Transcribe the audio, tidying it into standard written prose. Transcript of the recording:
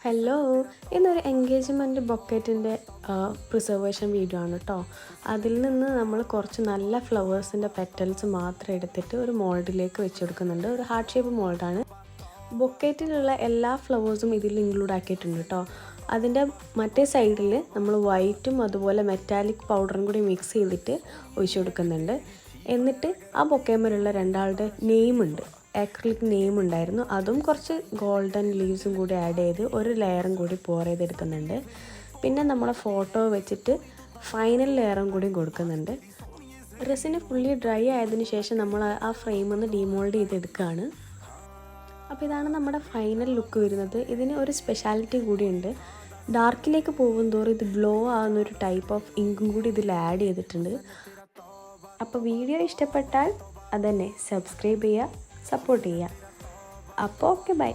Hello, ഇന്നൊരു engagement ബൊക്കറ്റിൻ്റെ preservation video ആണ് കേട്ടോ. അതിൽ നിന്ന് നമ്മൾ കുറച്ച് നല്ല ഫ്ലവേഴ്സിൻ്റെ പെറ്റൽസ് മാത്രം എടുത്തിട്ട് ഒരു മോൾഡിലേക്ക് വെച്ച് കൊടുക്കുന്നുണ്ട്. ഒരു ഹാർട്ട് ഷേപ്പ് മോൾഡാണ്. ബൊക്കറ്റിലുള്ള എല്ലാ ഫ്ലവേഴ്സും ഇതിൽ ഇൻക്ലൂഡ് ആക്കിയിട്ടുണ്ട് കേട്ടോ. അതിൻ്റെ മറ്റേ സൈഡിൽ നമ്മൾ വൈറ്റും അതുപോലെ മെറ്റാലിക് പൗഡറും കൂടി മിക്സ് ചെയ്തിട്ട് ഒഴിച്ചു കൊടുക്കുന്നുണ്ട്. എന്നിട്ട് ആ ബൊക്കേമേലുള്ള രണ്ടാളുടെ നെയിമുണ്ട്, ആക്രിലിക് നെയിം ഉണ്ടായിരുന്നു. അതും കുറച്ച് ഗോൾഡൻ ലീവ്സും കൂടി ആഡ് ചെയ്ത് ഒരു ലെയറും കൂടി പോർ ചെയ്തെടുക്കുന്നുണ്ട്. പിന്നെ നമ്മളെ ഫോട്ടോ വെച്ചിട്ട് ഫൈനൽ ലെയറും കൂടി കൊടുക്കുന്നുണ്ട്. റെസിന് ഫുള്ളി ഡ്രൈ ആയതിനു ശേഷം നമ്മൾ ആ ഫ്രെയിമിൽ നിന്ന് ഡീമോൾഡ് ചെയ്തെടുക്കുകയാണ്. അപ്പോൾ ഇതാണ് നമ്മുടെ ഫൈനൽ ലുക്ക് വരുന്നത്. ഇതിന് ഒരു സ്പെഷ്യാലിറ്റി കൂടിയുണ്ട്. ഡാർക്കിലേക്ക് പോകും തോറും ഇത് ഗ്ലോ ആകുന്നൊരു ടൈപ്പ് ഓഫ് ഇങ്കും കൂടി ഇതിൽ ആഡ് ചെയ്തിട്ടുണ്ട്. അപ്പോൾ വീഡിയോ ഇഷ്ടപ്പെട്ടാൽ അതന്നെ സബ്സ്ക്രൈബ് ചെയ്യുക, സപ്പോർട്ട് ചെയ്യുക. അപ്പോൾ ഓക്കെ, ബൈ.